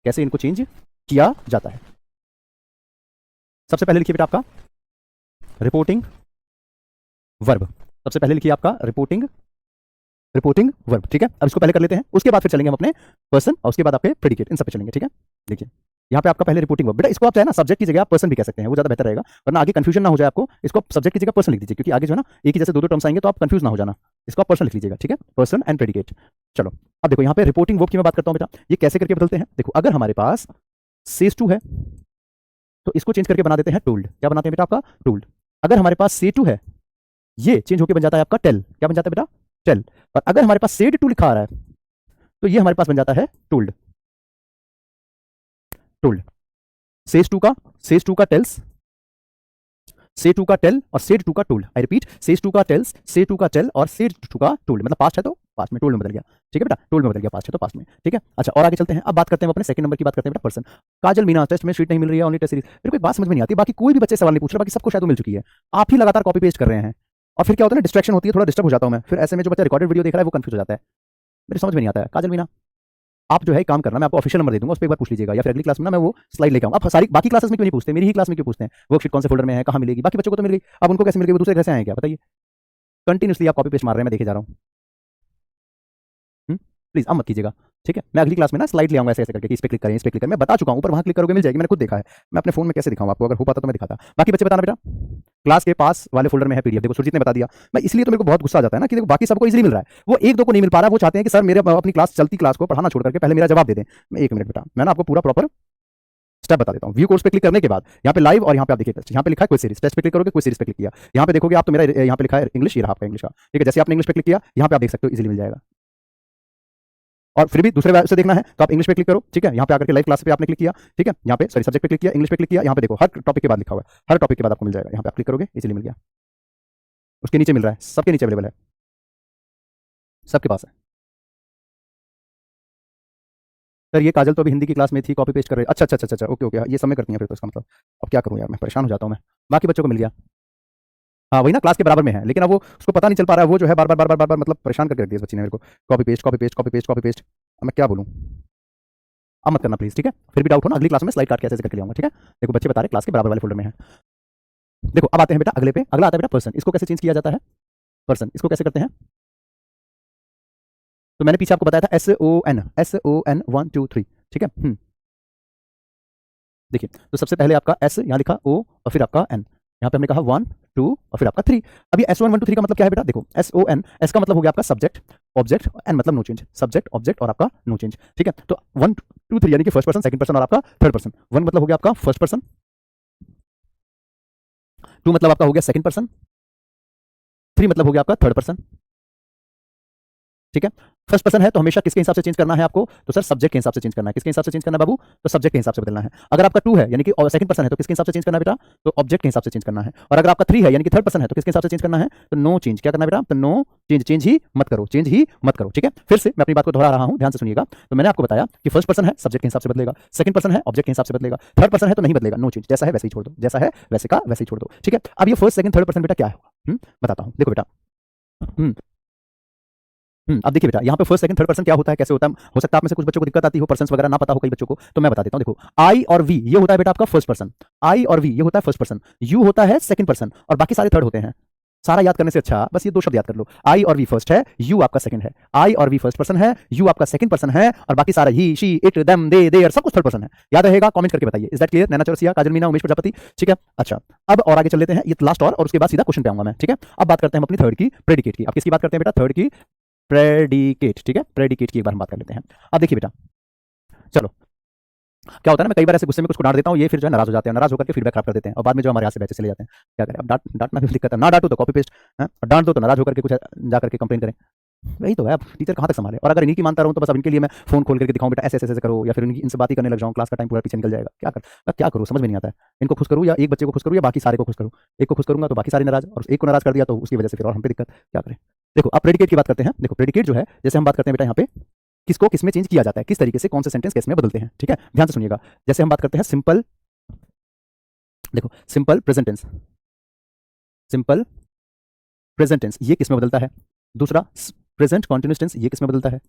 कैसे इनको चेंज किया जाता है। सबसे पहले लिखिए बेटा आपका रिपोर्टिंग वर्ब। सबसे पहले लिखिए आपका रिपोर्टिंग, रिपोर्टिंग वर्ब, ठीक है। अब इसको पहले कर लेते हैं, उसके बाद फिर चलेंगे हम अपने पर्सन, और उसके बाद आपके प्रेडिकेट, इन सब पे चलेंगे, ठीक है। देखिए यहाँ पे आपका पहले रिपोर्टिंग वर्ब। बेटा इसको आप चाहे ना सब्जेक्ट की जगह आप पर्सन भी कह सकते हैं, वो ज्यादा बेहतर रहेगा, वरना आगे कंफ्यूजन ना हो जाए आपको। इसको सब्जेक्ट की जगह पर्सन लिख दीजिए, क्योंकि आगे जो है ना एक ही जैसे दो दो टर्म्स आएंगे तो आप कंफ्यूज ना हो जाना। इसको आप पर्सन लिख लीजिएगा, ठीक है, पर्सन एंड प्रेडिकेट। चलो अब देखो यहाँ पे रिपोर्टिंग वर्ब की मैं बात करता हूँ बेटा, ये कैसे करके बदलते हैं। देखो अगर हमारे पास सेज टू है तो इसको चेंज करके बना देते हैं टोल्ड। क्या बनाते हैं बेटा आपका? टोल्ड। अगर हमारे पास से टू है, ये चेंज होकर बन जाता है आपका टेल। क्या बन जाता है बेटा? टेल। और अगर हमारे पास सेड टू लिखा आ रहा है तो ये हमारे पास बन जाता है टोल्ड, टोल्ड। सेज टू का टेल्स, से टू का टेल और सेड टू का told. I repeat, says to का टेल्स, से टू का टेल और सेड टू का टोल्ड। मतलब पास्ट है तो पास्ट में, टोल्ड में बदल गया, ठीक है बेटा, टोल्ड में बदल गया, पास्ट है तो पास्ट में, ठीक है। अच्छा और आगे चलते हैं, अब बात करते हैं अपने सेकंड नंबर की, बात करते हैं बेटा पर्सन। काजल मीना टेस्ट में सीट नहीं मिल रही है, ओनली टेस्ट सीरीज। मेरे को एक बात समझ में नहीं आती, बाकी कोई भी बच्चे सवाल नहीं पूछ रहे, बाकी सबको शायद मिल चुकी है, आप ही लगातार कॉपी पेस्ट कर रहे हैं। और फिर क्या होता है ना, डिस्ट्रैक्शन होती है, थोड़ा डिस्टर्ब हो जाता हूं मैं, फिर ऐसे में जो बच्चा रिकॉर्डेड वीडियो देख रहा है वो कंफ्यूज हो जाता है, मेरे समझ में नहीं आता है। काजल मीना आप जो है काम करना, मैं आपको ऑफिशियल नंबर दे दूंगा, उस पर एक बार पूछ लीजिएगा, या फिर अगली क्लास में ना मैं वो स्लाइड लेके आऊँ। आप सारी बाकी क्लासेस में क्यों नहीं पूछते, मेरी ही क्लास में क्यों पूछते हैं वर्कशीट कौन से फोल्डर में है, कहाँ मिलेगी, बाकी बच्चों को तो मिल गई, अब उनको कैसे मिल गई, वो दूसरे घर से आए क्या, बताइए। कंटिन्यूसली आप कॉपी पेस्ट मार रहे हैं, मैं देखे जा रहा हूँ। प्लीज अब मत कीजिएगा, ठीक है। मैं अगली क्लास में ना स्लाइड ले आऊंगा ऐसे ऐसे करके, इस पे क्लिक करें, इस पे क्लिक करें, मैं बता चुका हूँ, ऊपर वहां क्लिक करोगे मिल जाएगी, मैंने खुद देखा है। मैं अपने फोन में कैसे दिखाऊं आपको, अगर हो पाता तो मैं दिखाता। बाकी बच्चे बताना बेटा, क्लास के पास वाले फोल्डर में है पीडीएफ, देखो सुरजीत ने बता दिया। मैं इसलिए तो मेरे को बहुत गुस्सा आ जाता है ना कि देखो बाकी सबको इजीली मिल रहा है, वो एक दो को नहीं मिल पा रहा, वो चाहते हैं कि सर मेरे अपनी क्लास चलती क्लास को पढ़ाना छोड़ करके पहले मेरा जवाब दे दें। मैं एक मिनट बेटा, मैं ना आपको पूरा प्रॉपर स्टेप बता देता हूँ। व्यू कोर्स पे क्लिक करने के बाद यहाँ पे लाइव, और यहाँ पे आप देखिए टेस्ट, यहाँ पे लिखा है क्विज सीरीज, टेस्ट पे क्लिक करोगे, क्विज सीरीज पे क्लिक किया, यहाँ पे देखोगे आप तो मेरा यहाँ पे लिखा है इंग्लिश, ये रहा आपका इंग्लिश का, ठीक है। जैसे आपने इंग्लिश पे क्लिक किया, यहाँ पे आप देख सकते हो इजीली मिल जाएगा। और फिर भी दूसरे से देखना है तो आप इंग्लिश पे क्लिक करो, ठीक है। यहाँ पे आकर के लाइव क्लास पे आपने क्लिक किया, ठीक है। यहाँ पे सॉरी सब्जेक्ट पे क्लिक किया, इंग्लिश पे क्लिक किया, यहाँ पे देखो हर टॉपिक के बाद लिखा हुआ है, हर टॉपिक के बाद आपको मिल जाएगा, यहाँ पे आप क्लिक करोगे इजीली मिल गया। उसके नीचे मिल रहा है, सबके नीचे अवेलेबल है, सबके पास है। सर ये काजल तो अभी हिंदी की क्लास में थी, कॉपी पेस्ट कर रहे, अच्छा अच्छा अच्छा अच्छा, ओके ओके, ये समय करती हैं फिर तो, इसका मतलब अब क्या करूँ यार, मैं परेशान हो जाता हूँ मैं। बाकी बच्चों को मिल गया, हाँ वही ना, क्लास के बराबर में है, लेकिन अब वो उसको पता नहीं चल पा रहा है, वो जो है बार बार बार बार बार बार मतलब परेशान करके रख दिया इस बच्ची ने मेरे को, copy paste copy paste copy paste copy paste. अब मैं क्या बोलूँ, अब मत करना प्लीज, ठीक है, फिर भी डाउट हो ना, अगली क्लास में स्लाइड काट के ऐसे करके ले आऊंगा, ठीक है। देखो बच्चे बता रहे क्लास के बराबर वाले फोल्डर में है। देखो अब आते हैं बेटा अगले पे, अगला आता है बेटा पर्सन, इसको कैसे चेंज किया जाता है, पर्सन इसको कैसे करते हैं। तो मैंने पीछे आपको बताया था SON 1 2 3, ठीक है। देखिए तो सबसे पहले आपका S यहाँ लिखा O और फिर आपका N, यहाँ पे हमने कहा 1 2 और फिर आपका 3। अब ये SON 1 2 3 का मतलब क्या है बेटा, देखो SON, S का मतलब हो गया आपका सब्जेक्ट ऑब्जेक्ट, N मतलब नो चेंज, सब्जेक्ट ऑब्जेक्ट और आपका नो चेंज, ठीक है। तो 1 2 3 यानी कि फर्स्ट पर्सन सेकंड पर्सन और आपका थर्ड पर्सन। 1 मतलब हो गया आपका फर्स्ट पर्सन, 2 मतलब आपका हो गया सेकंड पर्सन, 3 मतलब हो गया आपका थर्ड पर्सन, ठीक है। फर्स्ट पर्सन है तो हमेशा किसके हिसाब से चेंज करना है आपको, तो सर सब्जेक्ट के हिसाब से चेंज करना है। किसके हिसाब से चेंज करना है बाबू, तो सब्जेक्ट के हिसाब से बदलना है। अगर आपका 2 है यानी कि सेकंड पर्सन है तो किसके हिसाब से चेंज करना है बेटा, तो ऑब्जेक्ट के हिसाब से चेंज करना है। और अगर आपका 3 है यानी कि थर्ड पर्सन है तो किसके हिसाब से चेंज करना है, तो नो चेंज, क्या करना है बेटा, तो नो चेंज, चेंज ही मत करो, चेंज ही मत करो, ठीक है। फिर से मैं अपनी बात को दोहरा रहा हूं, ध्यान से सुनिएगा। तो मैंने आपको बताया कि फर्स्ट पर्सन है सब्जेक्ट के हिसाब से बदलेगा, सेकंड पर्सन है ऑब्जेक्ट के हिसाब से बदलेगा, थर्ड पर्सन है तो नहीं बदलेगा, नो चेंज, जैसा है वैसे ही छोड़ दो, जैसा है वैसे का वैसे ही छोड़ दो, ठीक है। अब ये फर्स्ट सेकंड थर्ड पर्सन बेटा क्या होगा, बताता हूं, देखो बेटा। अब देखिए बेटा यहाँ पे फर्स्ट सेकंड थर्ड पर्सन क्या होता है, कैसे होता है, हो सकता है आप में से कुछ बच्चों को दिक्कत आती हो, पर्सन्स वगैरह ना पता हो कई बच्चों को, तो मैं बता देता हूँ। देखो आई और वी ये होता है बेटा आपका फर्स्ट पर्सन, आई और वी ये होता है फर्स्ट पर्सन, यू होता है सेकंड पर्सन और बाकी सारे थर्ड होते हैं। सारा याद करने से अच्छा बस ये 2 शब्द याद कर लो, आई और वी फर्स्ट है, यू आपका सेकंड है। आई और वी फर्स्ट पर्सन है, यू आपका सेकंड पर्सन है और बाकी सारा ही she it them they there सब कुछ थर्ड पर्सन है। याद रहेगा, कमेंट करके बताइए। इज दैट क्लियर, नैना चौरसिया, काजल मीना, उमेश प्रजापति, ठीक है। अच्छा अब और आगे चल लेते हैं, ये लास्ट और उसके बाद सीधा क्वेश्चन पे आऊंगा मैं, ठीक है। अब बात करते हैं हम अपनी थर्ड की प्रेडिकेट की। अब किसकी बात करते हैं बेटा, थर्ड की प्रेडिकेट, ठीक है। प्रेडिकेट की एक बार हम बात कर लेते हैं। अब देखिए बेटा चलो क्या होता है ना, मैं कई बार ऐसे गुस्से में कुछ को डांट देता हूँ, ये फिर जो है नाराज हो जाते हैं, नाराज होकर के फीडबैक खराब कर देते हैं और बाद में जो हमारे यहाँ से बैचे चले जाते हैं। क्या करें, अब डांटना भी दिक्कत है, ना डांटो तो कॉपी पेस्ट है, डांट दो तो नाराज होकर के कुछ जा करके कंप्लेन करें। वही तो है, अब टीचर कहाँ तक संभाले। और अगर इन्हीं की मानता रहूँ तो बस अब इनके लिए मैं फोन खोल करके दिखाऊं बेटा ऐसे ऐसे करो, या फिर इनसे बात ही करने लग जाऊँ, क्लास का टाइम पूरा पीछे निकल जाएगा। क्या करूँ समझ में नहीं आता है, इनको खुश करूँ या एक बच्चे को खुश करूँ या बाकी सारे को खुश करूँ। एक को खुश करूंगा तो बाकी सारे नाराज, और एक को नाराज कर दिया तो उसकी वजह से फिर और हम पे दिक्कत, क्या करें। देखो अब प्रेडिकेट की बात करते हैं। देखो प्रेडिकेट जो है, जैसे हम बात करते हैं बेटा यहाँ पे किसको किसमें चेंज किया जाता है, किस तरीके से कौन से सेंटेंस किसमें बदलते हैं, ठीक है। ध्यान से सुनिएगा। जैसे हम बात करते हैं सिंपल, देखो simple present tense, simple present tense ये किसमें बदलता है। दूसरा प्रेजेंट कॉन्टिन्यूअस टेंस ये किसमें बदलता है।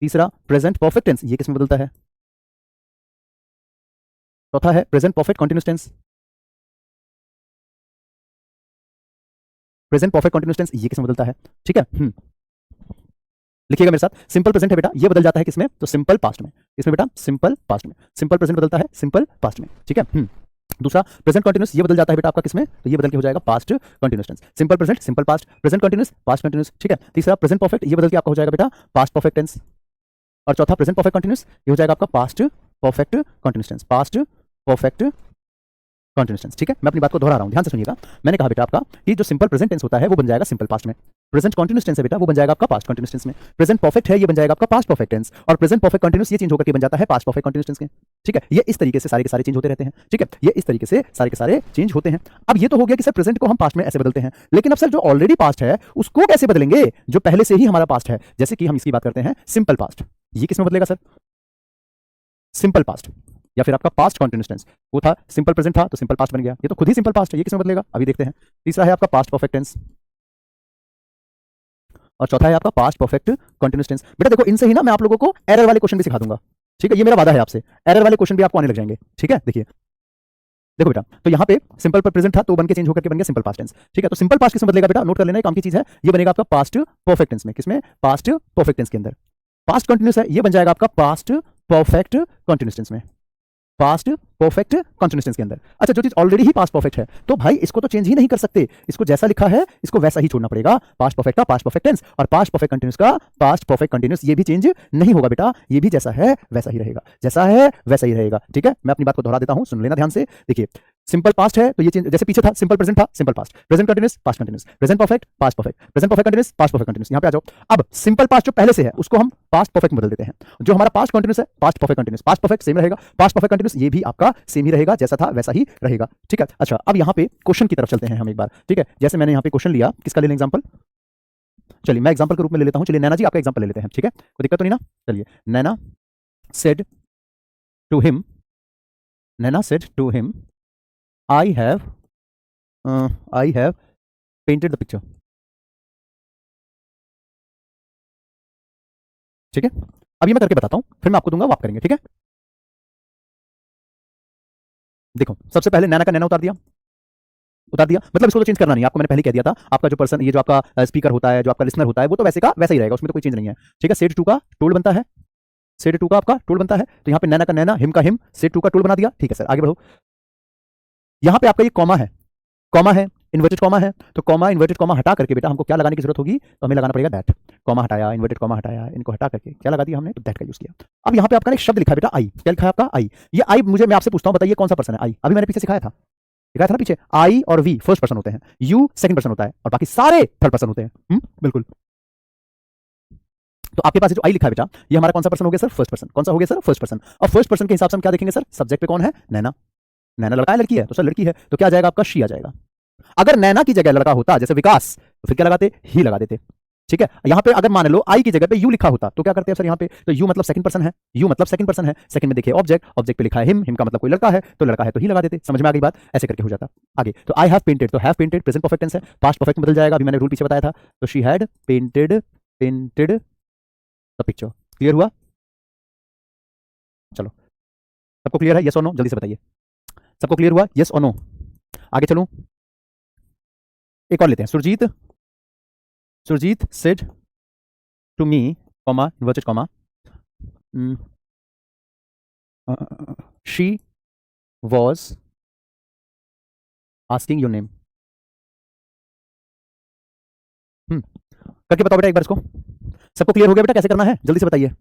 तीसरा प्रेजेंट परफेक्ट टेंस ये किसमें बदलता है। चौथा है present perfect continuous tense, present perfect continuous tense ये किसमें बदलता है, ठीक है। लिखिएगा मेरे साथ, सिंपल प्रेजेंट है बेटा ये बदल जाता है किसमें, तो सिंपल पास्ट में। इसमें बेटा सिंपल पास्ट में, सिंपल प्रेजेंट बदलता है सिंपल पास्ट में, ठीक है। दूसरा प्रेजेंट कंटिन्यूअस ये बदल जाता है बेटा आपका किसमें, तो ये बदल के हो जाएगा past continuous tense. Simple present simple past, present continuous past continuous, ठीक है। तीसरा प्रेजेंट परफेक्ट ये बदल के आपका हो जाएगा बेटा पास्ट परफेक्ट टेंस, और चौथा प्रेजेंट परफेक्ट कंटिन्यूअस ये हो जाएगा आपका past perfect continuous tense, past perfect continuous tense, ठीक है। मैं अपनी बात को दोहरा रहा हूं, ध्यान से सुनिएगा। मैंने कहा बेटा आपका कि जो सिंपल प्रेजेंट टेंस होता है वो बन जाएगा सिंपल पास्ट में, प्रेजेंट कंटिन्यूअस टेंस है बेटा वो बन जाएगा आपका पास्ट कंटिन्यूअस टेंस में, प्रेजेंट परफेक्ट है ये बन जाएगा आपका पास्ट परफेक्ट टेंस, और प्रेजेंट परफेक्ट कंटिन्यूअस ये चेंज होकर के बन जाता है पास्ट परफेक्ट कंटिन्यूअस टेंस के, ठीक है। ये इस तरीके से सारे के सारे चेंज होते रहते हैं, ठीक है। ये इस तरीके से सारे के सारे चेंज होते हैं। अब ये तो हो गया कि सर प्रेजेंट को हम पास्ट में ऐसे बदलते हैं, लेकिन अब सर जो ऑलरेडी पास्ट है उसको कैसे बदलेंगे, जो पहले से ही हमारा पास्ट है। जैसे कि हम इसकी बात करते हैं सिंपल पास्ट, ये किसमें बदलेगा सर, सिंपल पास्ट, या फिर आपका पास्ट कंटिन्यूअस टेंस। वो था सिंपल प्रेजेंट था तो सिंपल पास्ट बन गया, ये तो खुद ही सिंपल पास्ट है, ये किसमें बदलेगा अभी देखते हैं। तीसरा है आपका पास्ट परफेक्ट टेंस, और चौथा है आपका पास्ट परफेक्ट कंटिन्यूअस टेंस। बेटा देखो इनसे ही ना मैं आप लोगों को एरर वाले क्वेश्चन भी सिखा दूंगा, ठीक है। ये मेरा वादा है आपसे, एरर वाले क्वेश्चन भी आपको आने लग जाएंगे, ठीक है। देखिए देखो बेटा, तो यहाँ पे सिंपल पर प्रेजेंट था तो बन के चेंज होकर के बन गया सिंपल पास्ट टेंस, ठीक है। तो सिंपल पास्ट किसमें बदलेगा बेटा, नोट कर लेना, काम की चीज है। ये बनेगा आपका पास्ट परफेक्ट टेंस में, किसमें, पास्ट परफेक्ट टेंस के अंदर। पास्ट कंटिन्यूअस है ये बन जाएगा आपका पास्ट परफेक्ट कंटिन्यूअस टेंस में, पास्ट परफेक्ट कंटिन्यूअस टेंस के अंदर। अच्छा जो चीज ऑलरेडी ही पास्ट परफेक्ट है तो भाई इसको तो चेंज ही नहीं कर सकते, इसको जैसा लिखा है इसको वैसा ही छोड़ना पड़ेगा। पास्ट परफेक्ट का पास्ट परफेक्ट टेंस और पास्ट परफेक्ट कंटिन्यूअस का पास्ट परफेक्ट कंटिन्यूअस, ये भी चेंज नहीं होगा बेटा, ये भी जैसा है वैसा ही रहेगा, जैसा है वैसा ही रहेगा, ठीक है। मैं अपनी बात को दोहरा देता हूं, सुन लेना ध्यान से। देखिए सिंपल पास्ट है तो ये चेंज, जैसे पीछे था सिंपल प्रेजेंट था simple past, present continuous past continuous, present perfect past perfect, present perfect continuous past perfect continuous. यहां पे आ जाओ। अब सिंपल पास्ट जो पहले से है उसको हम पास्ट परफेक्ट में बदल देते हैं। जो हमारा पास्ट कंटिन्यूअस है past perfect continuous, past perfect same रहेगा, पास्ट परफेक्ट कंटिन्यूअस ये भी आपका सेम ही रहेगा, जैसा था वैसा ही रहेगा, ठीक है। अच्छा अब यहाँ पे क्वेश्चन की तरफ चलते हैं हम एक बार, ठीक है। जैसे मैंने यहाँ पे क्वेश्चन लिया, किसका लेना एग्जांपल, चलिए मैं एग्जांपल के रूप में ले लेता हूं। चलिए नैना जी आपका एग्जांपल ले लेते हैं, ठीक है, कोई दिक्कत तो नहीं ना। चलिए Naina said to him, Naina said to him, I have painted the picture. ठीक है, अब ये मैं करके बताता हूं, फिर मैं आपको दूंगा, वो आप करेंगे, ठीक है। देखो सबसे पहले नैना का नैना उतार दिया, मतलब इसको तो चेंज करना नहीं, आपको मैंने पहले कह दिया था। आपका जो पर्सन, ये जो आपका स्पीकर होता है, जो आपका लिसनर होता है, वो तो वैसे का वैसा ही रहेगा, उसमें तो कोई चेंज नहीं है, ठीक है। सेड टू का टोल्ड बनता है, सेड टू का आपका टोल्ड बनता है, तो यहाँ पे नैना का नैना, हिम का हिम, सेड टू का टोल्ड बना दिया, ठीक है सर, आगे बढ़ो। यहाँ पे आपका ये कॉमा है, कॉमा है, इन्वर्टेड कॉमा है, तो कॉमा इन्वर्टेड कॉमा हटा करके बेटा हमको क्या लगाने की जरूरत होगी, तो हमें लगाना पड़ेगा दैट। कॉमा हटाया, इन्वर्टेड कॉमा हटाया, इनको हटा करके क्या लगा दिया हमने, तो दैट का यूज किया। अब यहाँ पे आपका एक शब्द लिखा है बेटा आई, क्या लिखा है आपका आई। ये आई मुझे, मैं आपसे पूछता हूँ, बताइए कौन सा पर्सन है आई। अभी मैंने पीछे सिखाया था ना पीछे, आई और वी फर्स्ट पर्सन होते हैं, यू सेकंड पर्सन होता है, और बाकी सारे थर्ड पर्सन होते हैं। बिल्कुल। तो आपके पास जो आई लिखा है बेटा, ये हमारा कौन सा पर्सन हो गया सर, फर्स्ट पर्सन। कौन सा हो गया सर, फर्स्ट पर्सन। और फर्स्ट पर्सन के हिसाब से हम क्या देखेंगे सर, सब्जेक्ट पे कौन है, नैना। नैना लड़का है लड़की है, तो सर लड़की है, तो क्या जाएगा आपका, शी आ जाएगा। अगर नैना की जगह लड़का होता जैसे विकास, तो फिर क्या लगाते, ही लगा देते, ठीक है। यहाँ पे अगर मान लो आई की जगह पे यू लिखा होता, तो क्या करते हैं सर यहाँ पे, तो यू मतलब सेकंड पर्सन है, यू मतलब सेकंड पर्सन है, सेकंड में देखिए ऑब्जेक्ट, ऑब्जेक्ट पे लिखा है हिम, हिम का मतलब कोई लड़का है, तो लड़का है तो ही लगा देते। समझ में आ गई बात, ऐसे करके हो जाता आगे। तो आई हैव पेंटेड, तो have painted present perfect tense है, पास्ट परफेक्ट बदल जाएगा, अभी मैंने रूल पीछे बताया था। तो she had painted the picture. Clear हुआ, चलो सबको क्लियर है, यस और नो, जल्दी से बताइए, सबको क्लियर हुआ, यस और नो। आगे चलूं, एक और लेते हैं, Surjeet said to me, comma inverted comma, she was asking your name. करके बताओ बेटा एक बार इसको, सबको क्लियर हो गया बेटा, कैसे करना है जल्दी से बताइए।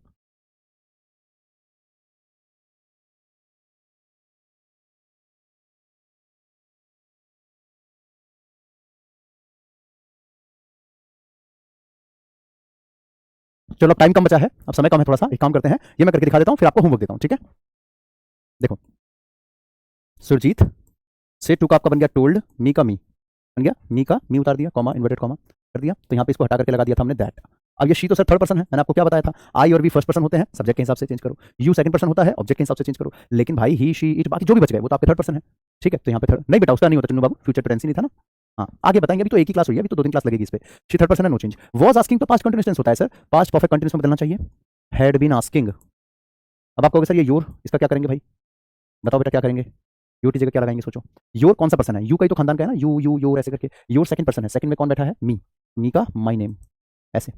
चलो टाइम कम बचा है, अब समय कम है थोड़ा सा, एक काम करते हैं, ये मैं करके दिखा देता हूं, फिर आपको होमवर्क देता हूं, ठीक है। देखो सुरजीत से टू का आपका बन गया टोल्ड, मी का मी बन गया, मी का मी उतार दिया, कॉमा इन्वर्टेड कॉमा कर दिया, तो यहाँ पे इसको हटा करके लगा दिया था हमने दैट। अब ये शी तो सर थर्ड पर्सन है, मैंने आपको क्या बताया था, आई और वी फर्स्ट पर्सन होते हैं, सब्जेक्ट के हिसाब से चेंज करो, यू सेकंड पर्सन होता है, ऑब्जेक्ट के हिसाब से चेंज करो, लेकिन भाई ही शी इट बाकी जो भी बच गए वो तो आपके थर्ड पर्सन है, ठीक है। तो यहाँ पे थर्ड नहीं बेटा, उसका नहीं होता चन्नू बाबू, फ्यूचर टेंस नहीं था ना। हाँ आगे बताएंगे, अभी तो एक ही क्लास हुई है, अभी तो 2 दिन क्लास लगेगी इस पे। शी थर्ड पर्सन है, नो चेंज। वॉज आस्किंग तो पास्ट कंटिन्यूअस टेंस होता है सर, पास्ट परफेक्ट कंटिन्यूअस में बदलना चाहिए, हैड बीन आस्किंग। अब आप कहोगे सर ये योर, इसका क्या करेंगे भाई, बताओ बेटा क्या करेंगे, योर की जगह क्या लगाएंगे, सोचो। योर कौन सा पर्सन है, यू का ही तो खानदान का है ना, यू यू योर ऐसे करके, योर सेकंड पर्सन है, सेकंड में कौन बैठा है, मी, मी का माई नेम, ऐसे।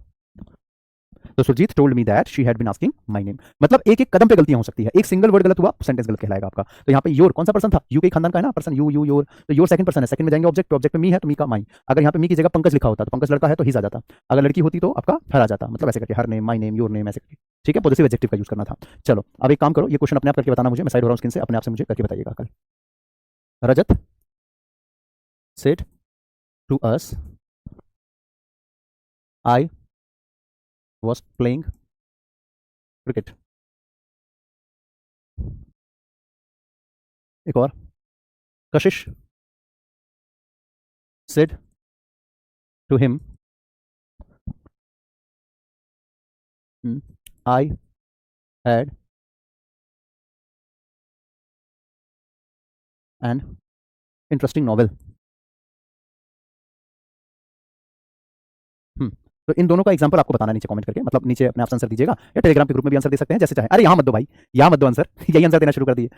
तो Surjeet told me that she had been asking my name. मतलब एक एक कदम पे गलतियां हो सकती है, एक सिंगल वर्ड गलत हुआ सेंटेंस गलत कहलाएगा आपका। तो यहाँ पे योर कौन सा पर्सन था, यू के खानदान का है ना पर्सन, यू यू योर, तो योर सेकंड पर्सन है, सेकंड में जाएंगे ऑब्जेक्ट, ऑब्जेक्ट में मी है तो मी का माई। अगर यहाँ पे मी की जगह पंकज लिखा होता तो पंकज लड़का है तो हिज आ जाता, अगर लड़की होती तो आपका हर आ जाता, मतलब ऐसे करके her name, my name, your name, ऐसे करके, ठीक है। पॉजिटिव एडजेक्टिव का यूज करना था। चलो अब एक काम करो, ये क्वेश्चन अपने आप करके बताना मुझे, मैं साइड हो रहा हूँ स्क्रीन से, अपने आप से मुझे करके बताइएगा। कल Rajat said to us I was playing cricket। एक और, कशिश said to him I had an interesting novel। तो इन दोनों का एग्जांपल आपको बताना नीचे कमेंट करके, मतलब नीचे अपने आप आंसर दीजिएगा, या टेलीग्राम के ग्रुप में भी आंसर दे सकते हैं जैसे चाहे। अरे यहाँ मत दो भाई, यहाँ मत दो आंसर, यही आंसर देना शुरू कर दिए।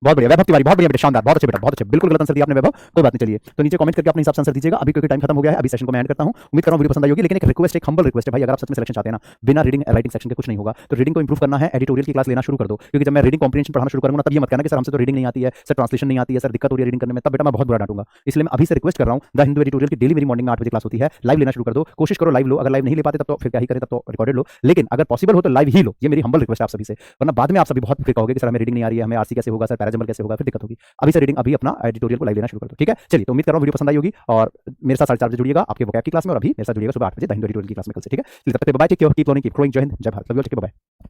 बहुत बढ़िया वैभव तिवारी, बहुत बढ़िया बेटा, शानदार, बहुत अच्छे बेटा, बहुत अच्छे, बिल्कुल गलत आंसर दिया आपने वैभव, कोई बात नहीं। चलिए तो नीचे कमेंट करके अपने हिसाब से आंसर दीजिएगा। अभी क्योंकि टाइम खत्म हो गया है, अभी सेशन को मैं एंड करता हूं। उम्मीद कर रहा हूं वीडियो पसंद आई होगी, लेकिन एक रिक्वेस्ट, एक हम्बल रिक्वेस्ट है भाई, अगर आप सच में सिलेक्शन चाहते हैं ना, बिना रीडिंग राइटिंग सेक्शन के कुछ नहीं होगा। तो रीडिंग को इंप्रूव करना है, एडिटोरियल की क्लास लेना शुरू कर दो, क्योंकि जब मैं रीडिंग कॉम्प्रिहेंशन पढ़ाना शुरू करूंगा तब ये मत कहना कि सर हमसे तो रीडिंग नहीं आती है, सर ट्रांसलेशन नहीं आती है, सर दिक्कत हो रही है रीडिंग करने में, तब बेटा मैं बहुत बुरा डांटूंगा। इसलिए मैं अभी से रिक्वेस्ट कर रहा हूं, द हिंदू एडिटोरियल की डेली मेरी मॉर्निंग में 8 बजे क्लास होती है, लाइव लेना शुरू कर दो, कोशिश करो लाइव लो, अगर लाइव नहीं ले पाते तब तो फिर क्या ही करें, तब तो रिकॉर्डेड लो, लेकिन अगर पॉसिबल हो तो लाइव ही लो, ये मेरी हम्बल रिक्वेस्ट है आप सभी से, वरना बाद में आप सभी बहुत फिर कहोगे कि सर हमें रीडिंग नहीं आ रही है, हमें आरसी कैसे होगा, सर पैराजम्बल कैसे होगा, फिर दिक्कत होगी। अभी से रीडिंग, अभी अपना एडिटोरियल को लाइव लेना शुरू कर दो, ठीक है। चलिए तो उम्मीद कर रहा हूं वीडियो पसंद आई होगी, और मेरे साथ 4:30 बजे जुड़िएगा आपके वोकैब की क्लास में, और अभी मेरे साथ जुड़िएगा सुबह 8 बजे द हिंदू एडिटोरियल की क्लास में कल से, ठीक है। तब तक bye, take care, keep learning, keep growing, जय हिंद, जय Bharat, love you all, take care, bye.